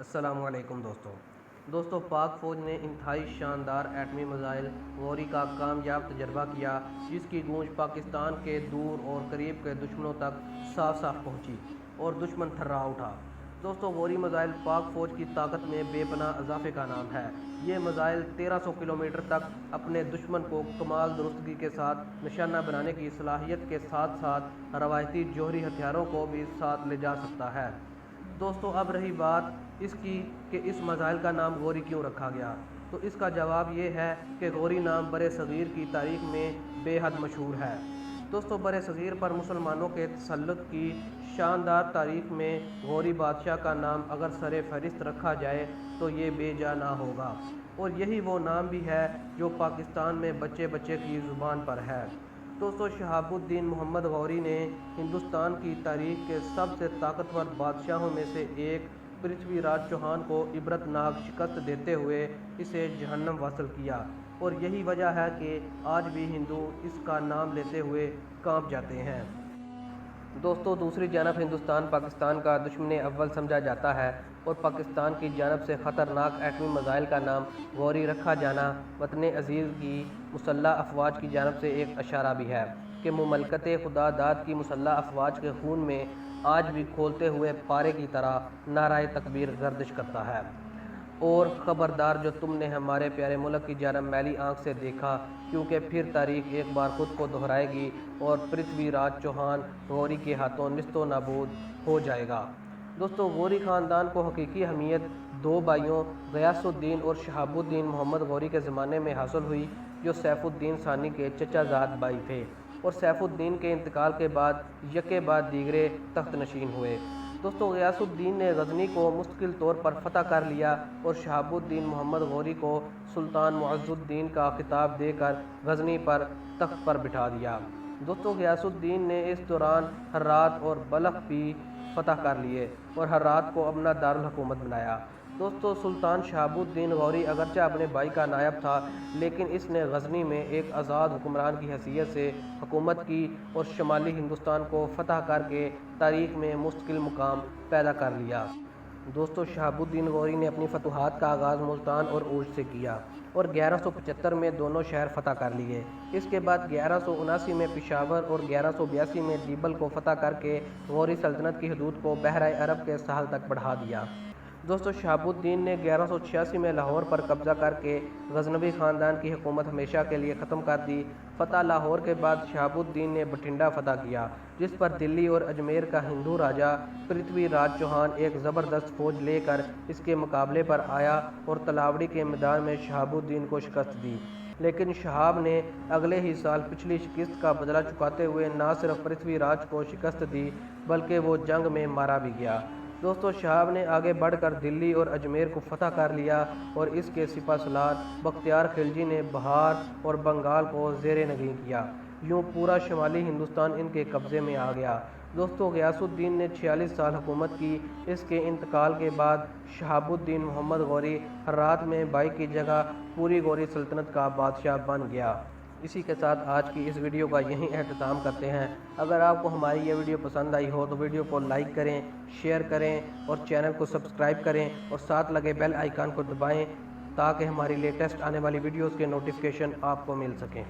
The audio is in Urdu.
السلام علیکم دوستو پاک فوج نے انتہائی شاندار ایٹمی میزائل غوری کا کامیاب تجربہ کیا، جس کی گونج پاکستان کے دور اور قریب کے دشمنوں تک صاف پہنچی اور دشمن تھرا اٹھا۔ دوستو غوری میزائل پاک فوج کی طاقت میں بے پناہ اضافے کا نام ہے۔ یہ میزائل 1300 کلومیٹر تک اپنے دشمن کو کمال درستگی کے ساتھ نشانہ بنانے کی صلاحیت کے ساتھ ساتھ روایتی جوہری ہتھیاروں کو بھی ساتھ لے جا سکتا ہے۔ دوستو اب رہی بات اس کی کہ اس میزائل کا نام غوری کیوں رکھا گیا، تو اس کا جواب یہ ہے کہ غوری نام برِ صغیر کی تاریخ میں بے حد مشہور ہے۔ دوستو برِ صغیر پر مسلمانوں کے تسلط کی شاندار تاریخ میں غوری بادشاہ کا نام اگر سر فہرست رکھا جائے تو یہ بے جا نہ ہوگا، اور یہی وہ نام بھی ہے جو پاکستان میں بچے بچے کی زبان پر ہے۔ دوستو شہاب الدین محمد غوری نے ہندوستان کی تاریخ کے سب سے طاقتور بادشاہوں میں سے ایک پرتھوی راج چوہان کو عبرت ناک شکست دیتے ہوئے اسے جہنم واصل کیا، اور یہی وجہ ہے کہ آج بھی ہندو اس کا نام لیتے ہوئے کانپ جاتے ہیں۔ دوستو دوسری جانب ہندوستان پاکستان کا دشمن اول سمجھا جاتا ہے، اور پاکستان کی جانب سے خطرناک ایٹمی میزائل کا نام غوری رکھا جانا وطن عزیز کی مسلح افواج کی جانب سے ایک اشارہ بھی ہے کہ مملکت خدا داد کی مسلح افواج کے خون میں آج بھی کھولتے ہوئے پارے کی طرح نعرہ تکبیر گردش کرتا ہے۔ اور خبردار جو تم نے ہمارے پیارے ملک کی جانب میلی آنکھ سے دیکھا، کیونکہ پھر تاریخ ایک بار خود کو دہرائے گی اور پرتھوی راج چوہان غوری کے ہاتھوں نیست و نابود ہو جائے گا۔ دوستو غوری خاندان کو حقیقی اہمیت دو بھائیوں غیاث الدین اور شہاب الدین محمد غوری کے زمانے میں حاصل ہوئی، جو سیف الدین ثانی کے چچا زاد بھائی تھے، اور سیف الدین کے انتقال کے بعد یکے بعد دیگرے تخت نشین ہوئے۔ دوستو غیاث الدین نے غزنی کو مستقل طور پر فتح کر لیا اور شہاب الدین محمد غوری کو سلطان معز الدین کا خطاب دے کر غزنی پر تخت پر بٹھا دیا۔ دوستو غیاث الدین نے اس دوران ہرات اور بلخ بھی فتح کر لیے اور ہرات کو اپنا دارالحکومت بنایا۔ دوستو سلطان شہاب الدین غوری اگرچہ اپنے بھائی کا نائب تھا، لیکن اس نے غزنی میں ایک آزاد حکمران کی حیثیت سے حکومت کی اور شمالی ہندوستان کو فتح کر کے تاریخ میں مستقل مقام پیدا کر لیا۔ دوستو شہاب الدین غوری نے اپنی فتوحات کا آغاز ملتان اور اوش سے کیا اور 1175 میں دونوں شہر فتح کر لیے۔ اس کے بعد 1179 میں پشاور اور 1182 میں دیبل کو فتح کر کے غوری سلطنت کی حدود کو بحرۂ عرب کے ساحل تک بڑھا دیا۔ دوستو شہاب الدین نے 1186 میں لاہور پر قبضہ کر کے غزنوی خاندان کی حکومت ہمیشہ کے لیے ختم کر دی۔ فتح لاہور کے بعد شہاب الدین نے بٹھنڈا فتح کیا، جس پر دلی اور اجمیر کا ہندو راجہ پرتھوی راج چوہان ایک زبردست فوج لے کر اس کے مقابلے پر آیا اور تلاوڑی کے میدان میں شہاب الدین کو شکست دی۔ لیکن شہاب نے اگلے ہی سال پچھلی شکست کا بدلہ چکاتے ہوئے نہ صرف پرتھوی راج کو شکست دی بلکہ وہ جنگ میں مارا بھی گیا۔ دوستو شہاب نے آگے بڑھ کر دلی اور اجمیر کو فتح کر لیا اور اس کے سپہ سالار بختیار خلجی نے بہار اور بنگال کو زیر نگین کیا۔ یوں پورا شمالی ہندوستان ان کے قبضے میں آ گیا۔ دوستو غیاث الدین نے 46 سال حکومت کی۔ اس کے انتقال کے بعد شہاب الدین محمد غوری ہرات میں بھائی کی جگہ پوری غوری سلطنت کا بادشاہ بن گیا۔ اسی کے ساتھ آج کی اس ویڈیو کا یہیں اختتام کرتے ہیں۔ اگر آپ کو ہماری یہ ویڈیو پسند آئی ہو تو ویڈیو کو لائک کریں، شیئر کریں اور چینل کو سبسکرائب کریں اور ساتھ لگے بیل آئیکن کو دبائیں تاکہ ہماری لیٹسٹ آنے والی ویڈیوز کے نوٹیفیکیشن آپ کو مل سکیں۔